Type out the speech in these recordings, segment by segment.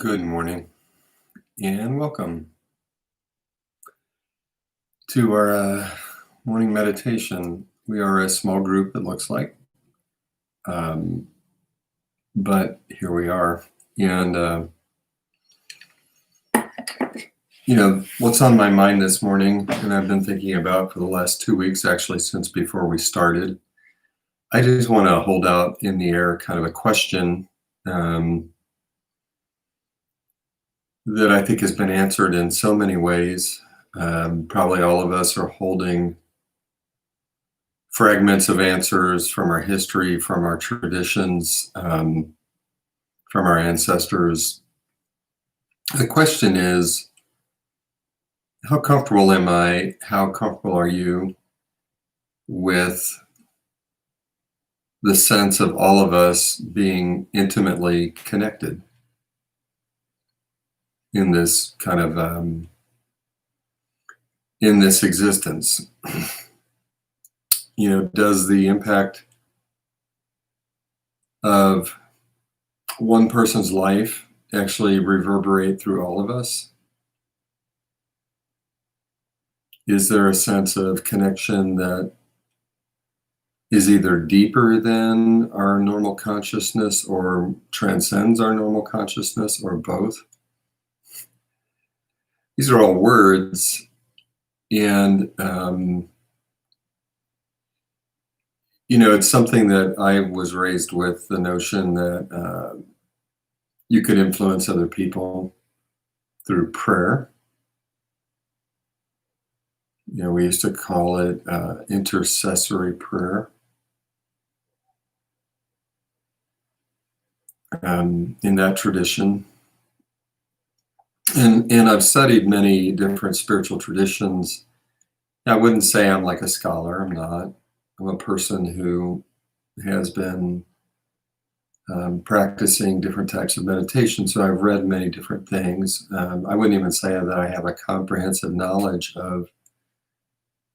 Good morning and welcome to our morning meditation. We are a small group, it looks like, um, but here we are. And, what's on my mind this morning, and I've been thinking about for the last 2 weeks, actually, since before we started, I just want to hold out in the air kind of a question that I think has been answered in so many ways. Probably all of us are holding fragments of answers from our history, from our traditions, from our ancestors. The question is, how comfortable am I? How comfortable are you with the sense of all of us being intimately connected in this kind of in this existence? Does the impact of one person's life actually reverberate through all of us? Is there a sense of connection that is either deeper than our normal consciousness or transcends our normal consciousness, or both? These are all words, and it's something that I was raised with, the notion that you could influence other people through prayer. We used to call it intercessory prayer. In that tradition. And I've studied many different spiritual traditions. I wouldn't say I'm like a scholar, I'm not. I'm a person who has been practicing different types of meditation, so I've read many different things. I wouldn't even say that I have a comprehensive knowledge of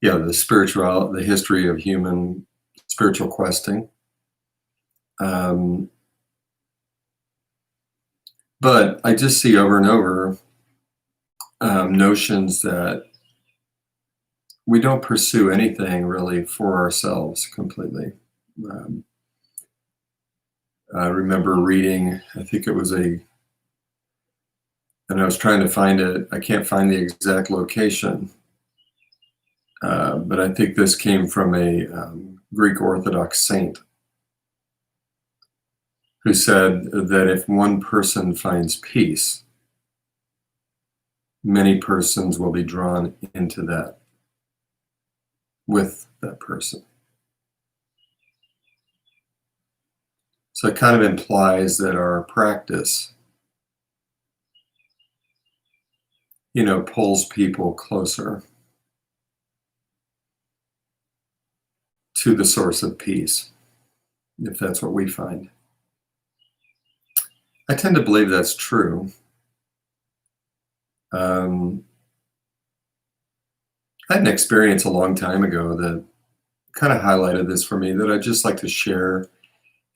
the history of human spiritual questing. But I just see over and over notions that we don't pursue anything really for ourselves completely. I remember reading, I think it was and I was trying to find it, I can't find the exact location, but I think this came from a Greek Orthodox saint who said that if one person finds peace, many persons will be drawn into that with that person. So it kind of implies that our practice, pulls people closer to the source of peace, if that's what we find. I tend to believe that's true. I had an experience a long time ago that kind of highlighted this for me that I'd just like to share.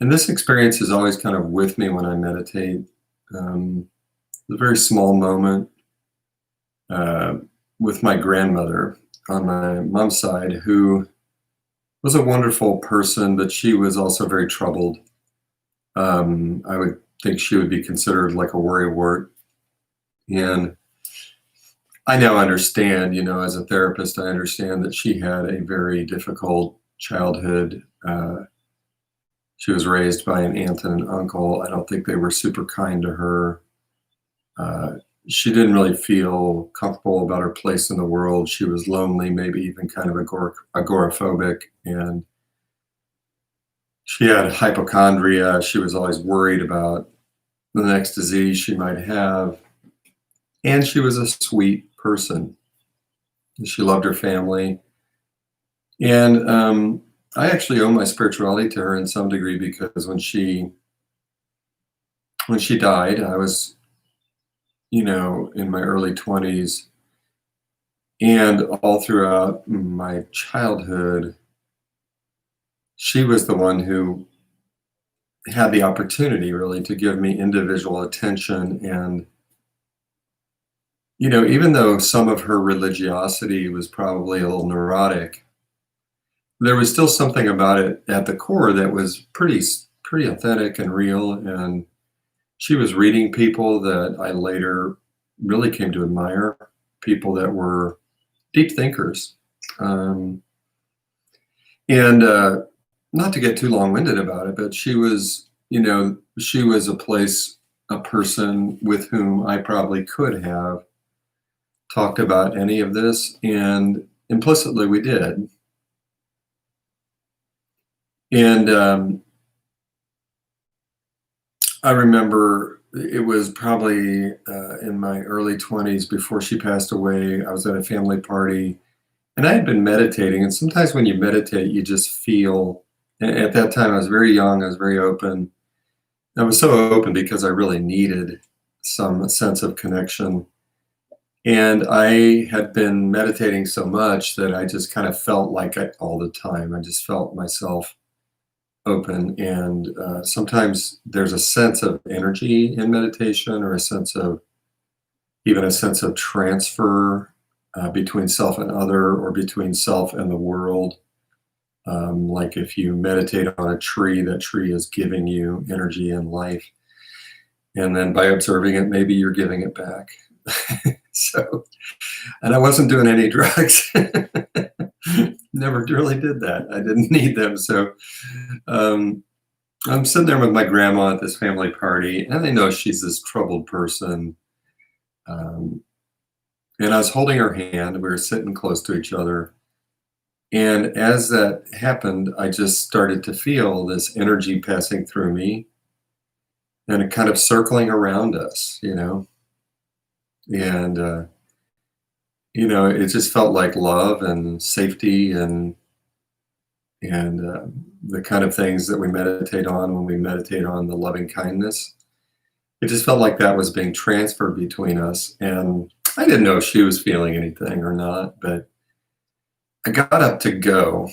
And this experience is always kind of with me when I meditate. A very small moment with my grandmother on my mom's side, who was a wonderful person, but she was also very troubled. I would think she would be considered like a worrywart. And I now understand, as a therapist, I understand that she had a very difficult childhood. She was raised by an aunt and an uncle. I don't think they were super kind to her. She didn't really feel comfortable about her place in the world. She was lonely, maybe even kind of agoraphobic. And she had hypochondria. She was always worried about the next disease she might have. And she was a sweet person. She loved her family. And I actually owe my spirituality to her in some degree, because when she died, I was, in my early 20s. And all throughout my childhood, she was the one who had the opportunity really to give me individual attention. And, even though some of her religiosity was probably a little neurotic, there was still something about it at the core that was pretty authentic and real. And she was reading people that I later really came to admire, people that were deep thinkers. Um, and Not to get too long-winded about it, but she was a person with whom I probably could have talked about any of this, and implicitly we did. And I remember it was probably in my early 20s before she passed away. I was at a family party and I had been meditating. And sometimes when you meditate, you just feel, at that time, I was very young, I was very open. I was so open because I really needed some sense of connection. And I had been meditating so much that I just kind of felt like all the time. I just felt myself open. And sometimes there's a sense of energy in meditation, or even a sense of transfer between self and other, or between self and the world. Like if you meditate on a tree, that tree is giving you energy and life. And then by observing it, maybe you're giving it back. So, and I wasn't doing any drugs. Never really did that. I didn't need them. So um, I'm sitting there with my grandma at this family party, and I know she's this troubled person. Um, and I was holding her hand. We were sitting close to each other. And as that happened, I just started to feel this energy passing through me and it kind of circling around us. And, it just felt like love and safety and the kind of things that we meditate on when we meditate on the loving kindness. It just felt like that was being transferred between us. And I didn't know if she was feeling anything or not, but I got up to go.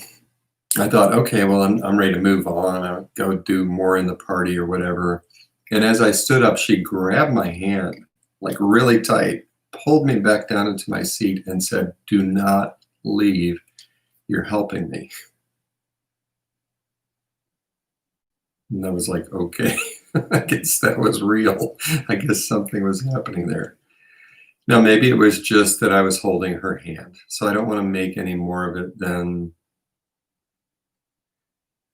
I thought, okay, well, I'm ready to move on. I'll go do more in the party or whatever. And as I stood up, she grabbed my hand, like really tight, pulled me back down into my seat and said, "Do not leave. You're helping me." And I was like, okay, I guess that was real. I guess something was happening there. Now, maybe it was just that I was holding her hand. So I don't want to make any more of it than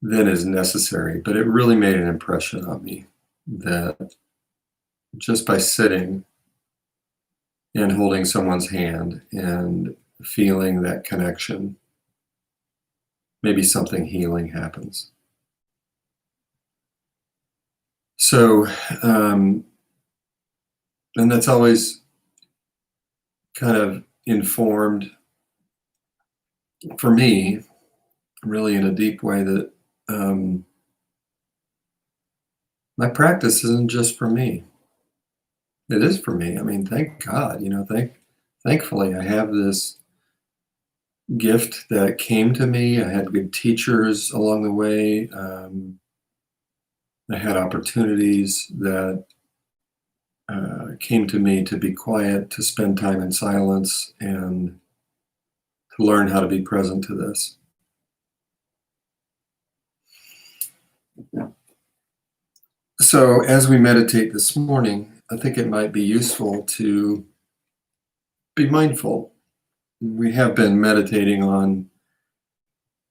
is necessary, but it really made an impression on me that just by sitting and holding someone's hand and feeling that connection, maybe something healing happens. So, and that's always kind of informed for me, really in a deep way, that um, my practice isn't just for me. It is for me. I mean, thank God, thankfully I have this gift that came to me. I had good teachers along the way. I had opportunities that came to me to be quiet, to spend time in silence, and to learn how to be present to this. So, as we meditate this morning, I think it might be useful to be mindful. We have been meditating on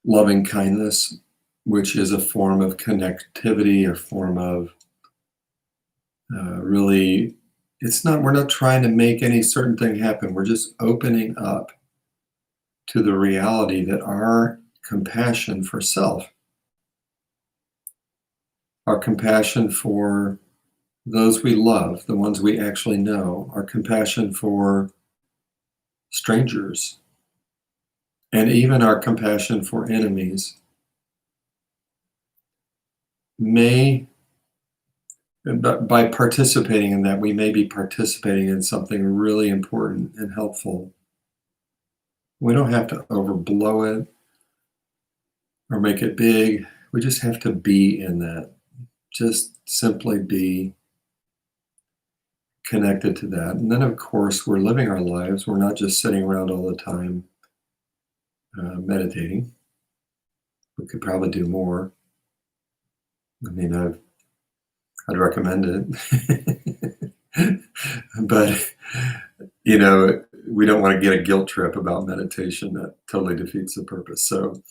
loving kindness, which is a form of connectivity, a form of really, we're not trying to make any certain thing happen. We're just opening up to the reality that our compassion for self, our compassion for those we love, the ones we actually know, our compassion for strangers, and even our compassion for enemies may, by participating in that, we may be participating in something really important and helpful. We don't have to overblow it or make it big. We just have to be in that. just simply be connected to that. And then, of course, we're living our lives. We're not just sitting around all the time meditating. We could probably do more. I mean, I'd recommend it. But, we don't want to get a guilt trip about meditation. That totally defeats the purpose. So,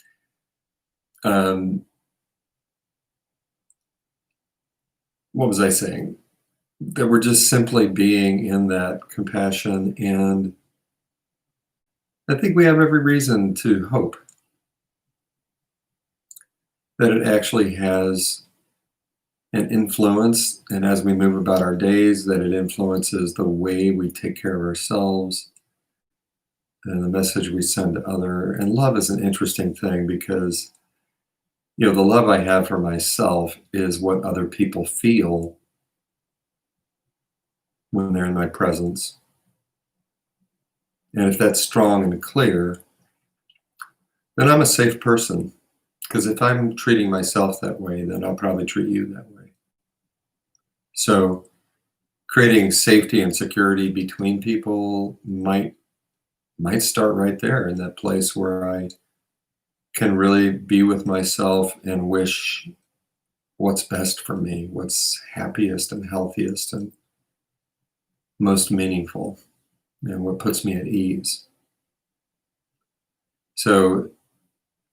what was I saying? That we're just simply being in that compassion. And I think we have every reason to hope that it actually has an influence. And as we move about our days, that it influences the way we take care of ourselves and the message we send to other. And love is an interesting thing because, the love I have for myself is what other people feel when they're in my presence. And if that's strong and clear, then I'm a safe person. Because if I'm treating myself that way, then I'll probably treat you that way. So creating safety and security between people might start right there in that place where I can really be with myself and wish what's best for me, what's happiest and healthiest and most meaningful, and what puts me at ease. So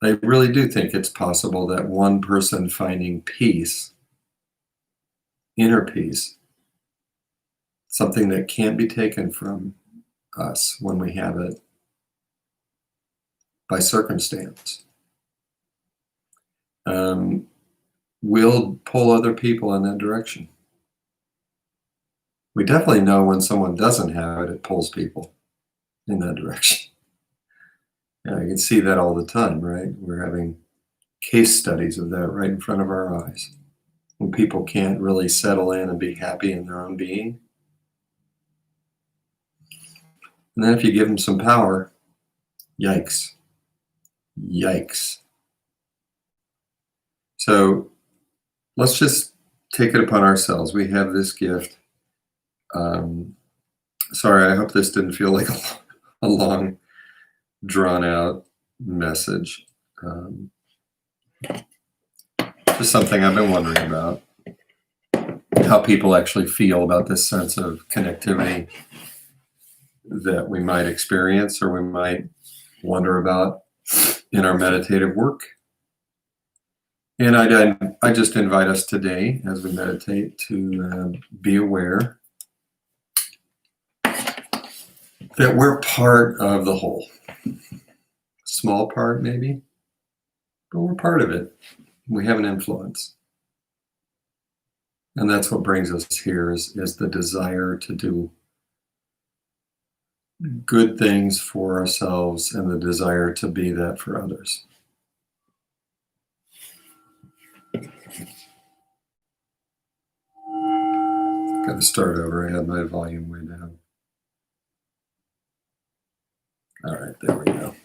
I really do think it's possible that one person finding peace, inner peace, something that can't be taken from us when we have it by circumstance, will pull other people in that direction. We definitely know when someone doesn't have it, it pulls people in that direction. I can see that all the time, right? We're having case studies of that right in front of our eyes. When people can't really settle in and be happy in their own being. And then if you give them some power, yikes. Yikes. So let's just take it upon ourselves. We have this gift. Sorry, I hope this didn't feel like a long, drawn-out message. Just something I've been wondering about. How people actually feel about this sense of connectivity that we might experience or we might wonder about in our meditative work. And I just invite us today, as we meditate, to be aware that we're part of the whole. Small part, maybe, but we're part of it. We have an influence. And that's what brings us here is the desire to do good things for ourselves and the desire to be that for others. Got to start over. I had my volume way down. All right, there we go.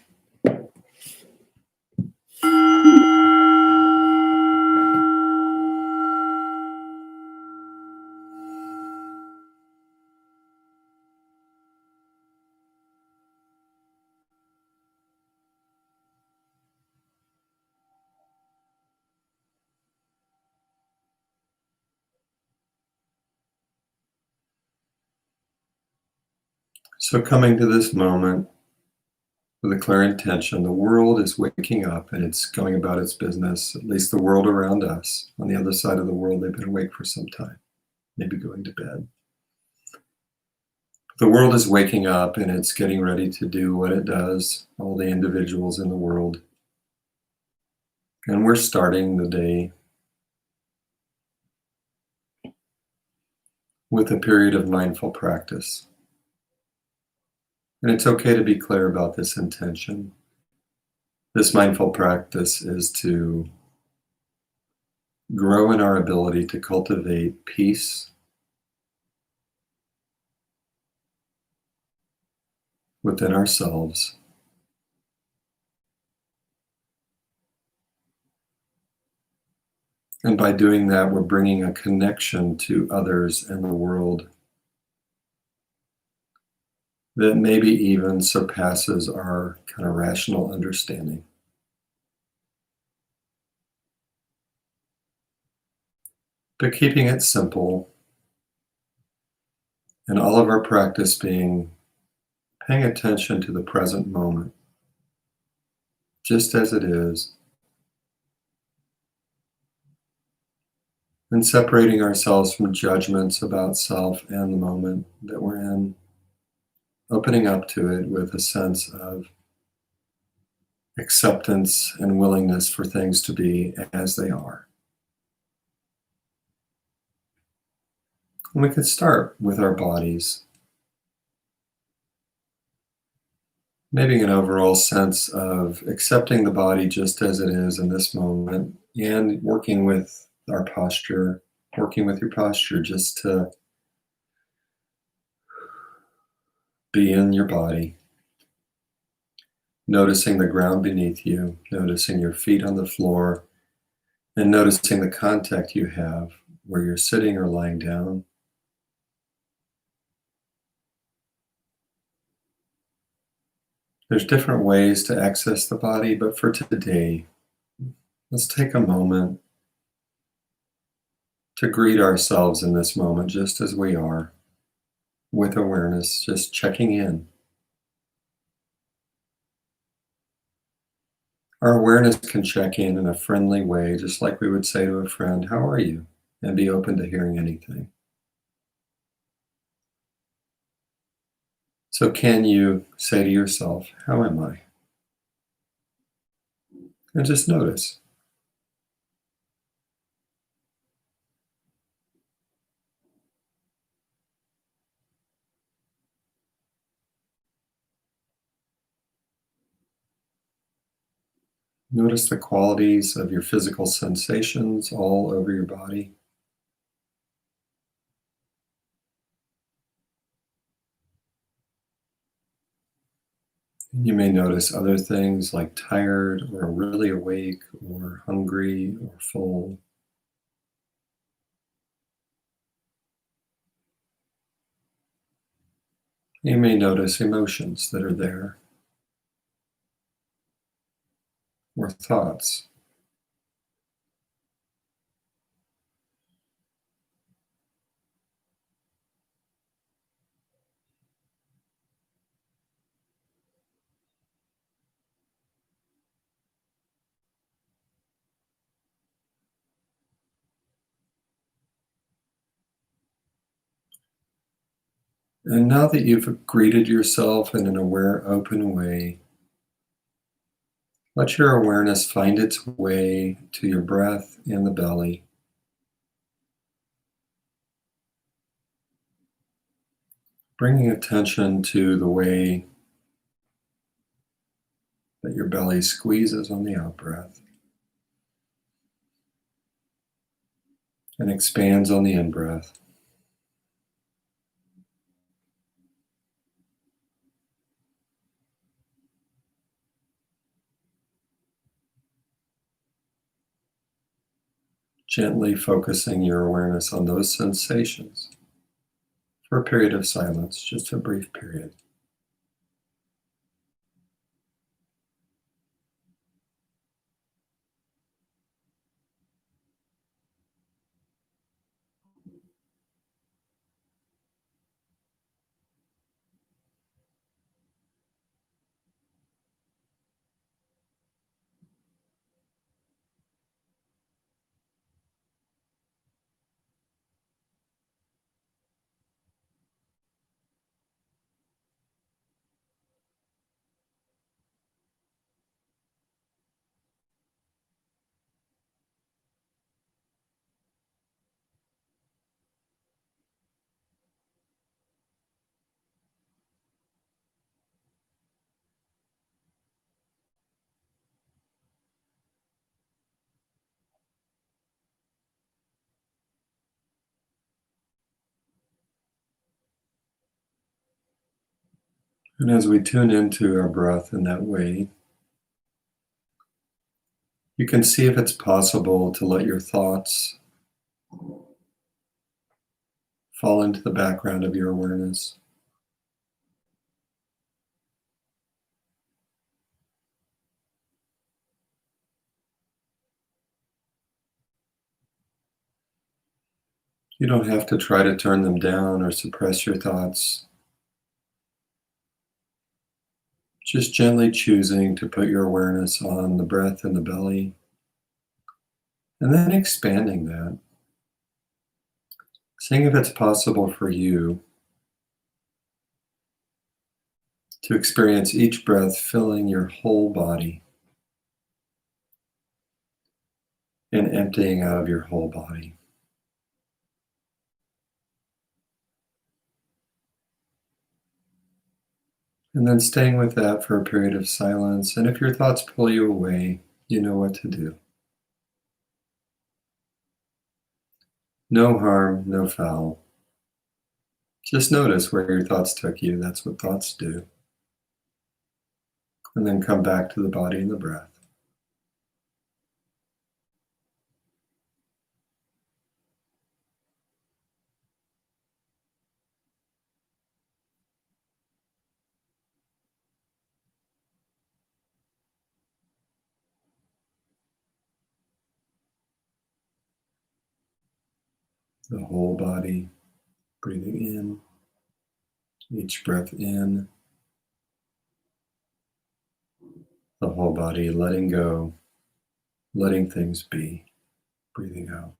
So coming to this moment with a clear intention, the world is waking up and it's going about its business, at least the world around us. On the other side of the world, they've been awake for some time, maybe going to bed. The world is waking up and it's getting ready to do what it does, all the individuals in the world. And we're starting the day with a period of mindful practice. And it's okay to be clear about this intention. This mindful practice is to grow in our ability to cultivate peace within ourselves And by doing that, we're bringing a connection to others and the world that maybe even surpasses our kind of rational understanding. But keeping it simple, and all of our practice being paying attention to the present moment, just as it is, and separating ourselves from judgments about self and the moment that we're in, opening up to it with a sense of acceptance and willingness for things to be as they are. And we could start with our bodies, maybe an overall sense of accepting the body just as it is in this moment, and working with our posture, working with your posture just to be in your body, noticing the ground beneath you, noticing your feet on the floor, and noticing the contact you have where you're sitting or lying down. There's different ways to access the body, but for today, let's take a moment to greet ourselves in this moment just as we are, with awareness, just checking in. Our awareness can check in a friendly way, just like we would say to a friend, "How are you?" and be open to hearing anything. So, can you say to yourself, "How am I?" And just notice. Notice the qualities of your physical sensations all over your body. You may notice other things like tired or really awake or hungry or full. You may notice emotions that are there or thoughts. And now that you've greeted yourself in an aware, open way, let your awareness find its way to your breath in the belly, bringing attention to the way that your belly squeezes on the out breath and expands on the in breath. Gently focusing your awareness on those sensations for a period of silence, just a brief period. And as we tune into our breath in that way, You can see if it's possible to let your thoughts fall into the background of your awareness. You don't have to try to turn them down or suppress your thoughts, just gently choosing to put your awareness on the breath in the belly and then expanding that, seeing if it's possible for you to experience each breath filling your whole body and emptying out of your whole body. And then staying with that for a period of silence. And if your thoughts pull you away, you know what to do. No harm, no foul. Just notice where your thoughts took you. That's what thoughts do. And then come back to the body and the breath. The whole body, breathing in, each breath in, the whole body letting go, letting things be, breathing out.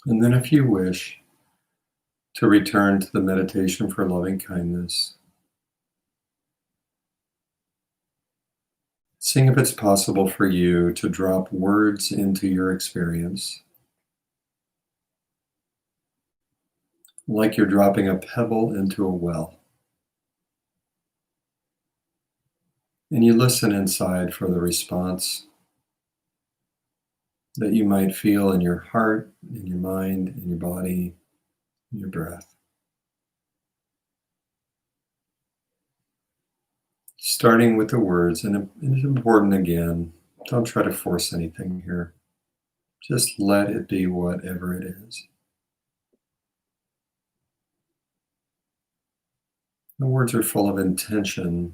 And then, if you wish, to return to the meditation for loving kindness. Seeing if it's possible for you to drop words into your experience, like you're dropping a pebble into a well. And you listen inside for the response that you might feel in your heart, in your mind, in your body, in your breath. Starting with the words, and it's important again, don't try to force anything here. Just let it be whatever it is. The words are full of intention.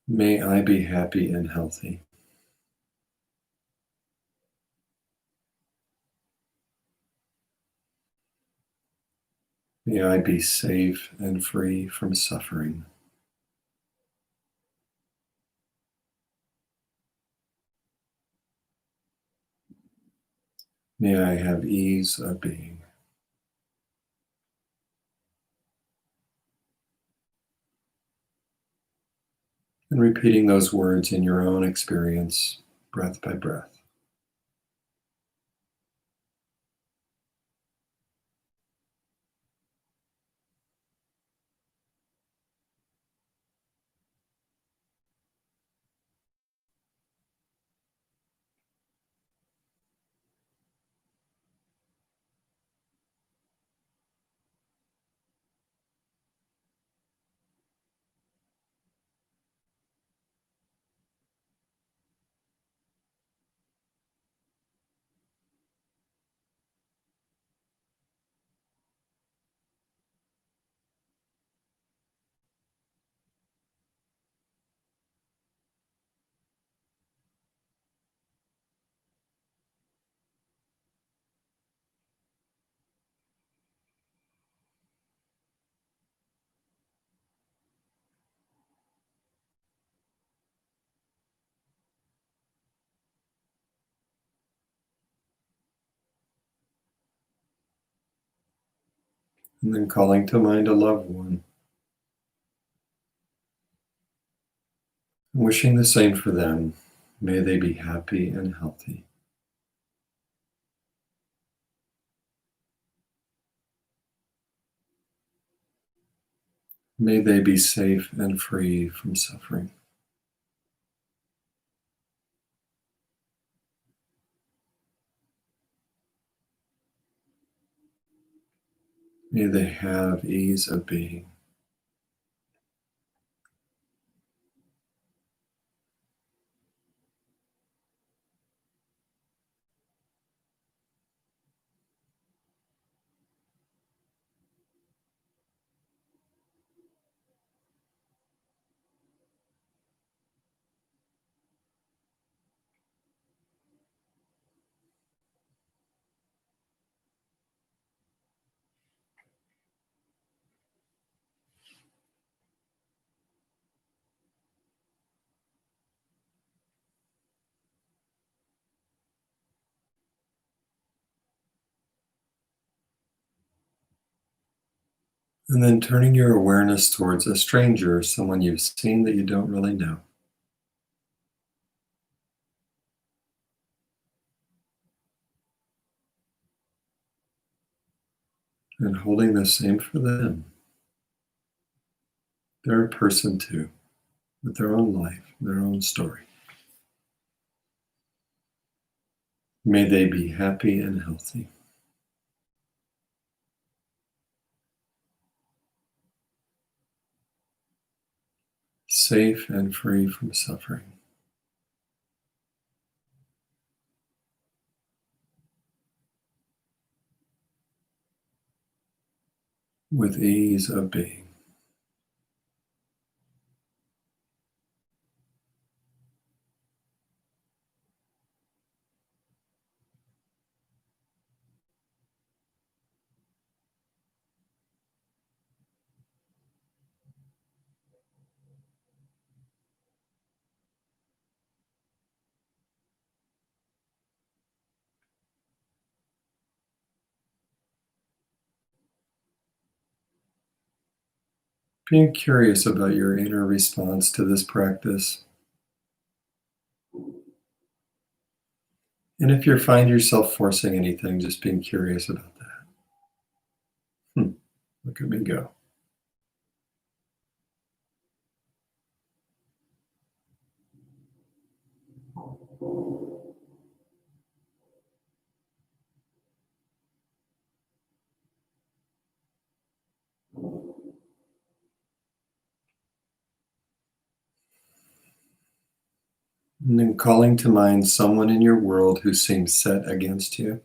May I be happy and healthy. May I be safe and free from suffering. May I have ease of being. And repeating those words in your own experience, breath by breath. And then calling to mind a loved one, wishing the same for them. May they be happy and healthy. May they be safe and free from suffering. May they have ease of being. And then turning your awareness towards a stranger, someone you've seen that you don't really know. And holding the same for them. They're a person too, with their own life, their own story. May they be happy and healthy, safe and free from suffering, with ease of being. Being curious about your inner response to this practice. And if you find yourself forcing anything, just being curious about that. Look at me go. And then calling to mind someone in your world who seems set against you,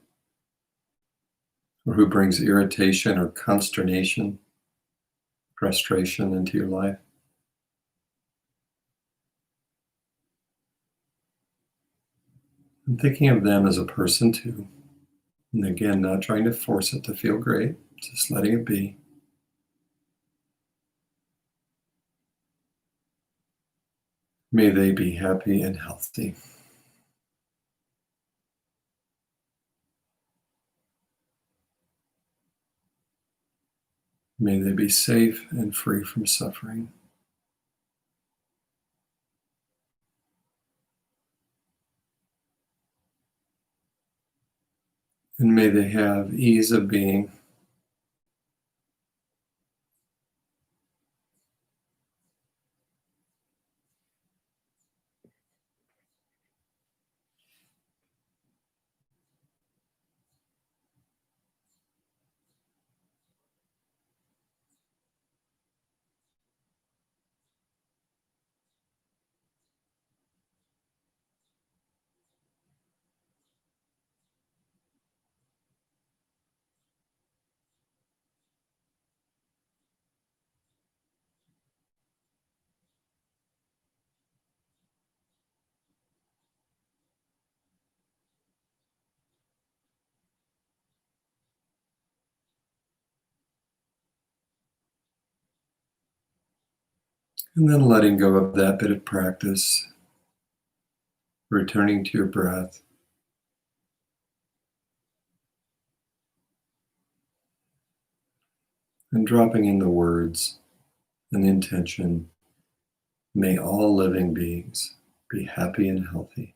or who brings irritation or consternation, frustration into your life. And thinking of them as a person too. And again, not trying to force it to feel great, just letting it be. May they be happy and healthy. May they be safe and free from suffering. And may they have ease of being. And then letting go of that bit of practice, returning to your breath. and dropping in the words and the intention, may all living beings be happy and healthy,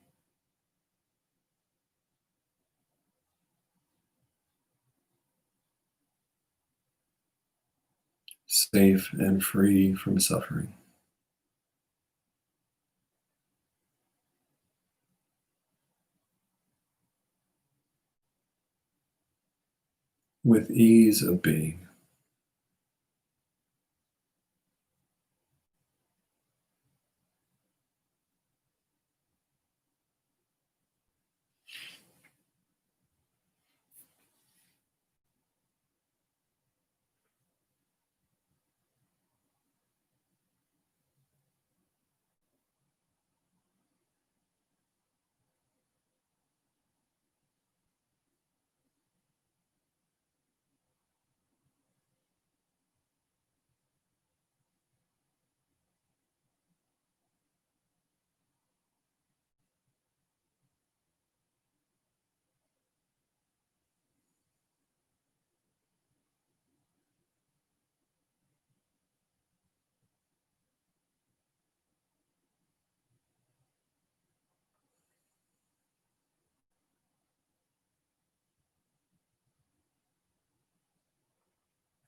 safe and free from suffering. With ease of being.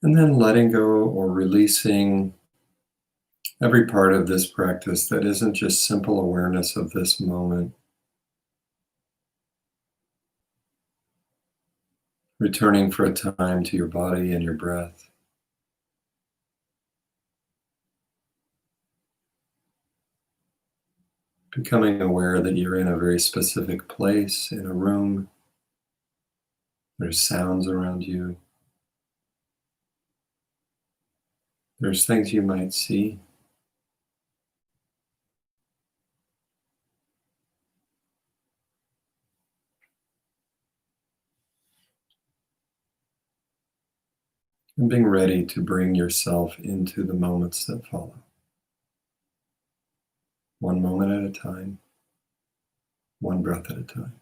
And then letting go or releasing every part of this practice that isn't just simple awareness of this moment, returning for a time to your body and your breath. Becoming aware that you're in a very specific place, in a room. There's sounds around you. There's things you might see. And being ready to bring yourself into the moments that follow. One moment at a time, one breath at a time.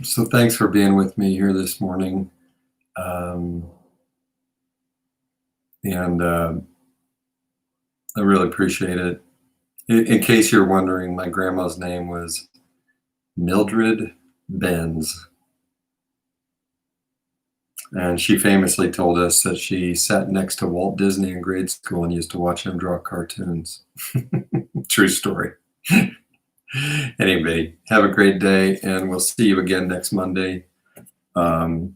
So thanks for being with me here this morning. Um, and I really appreciate it. In case you're wondering, my grandma's name was Mildred Benz. And she famously told us that she sat next to Walt Disney in grade school and used to watch him draw cartoons. True story. Anyway, have a great day, and we'll see you again next Monday. And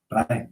bye.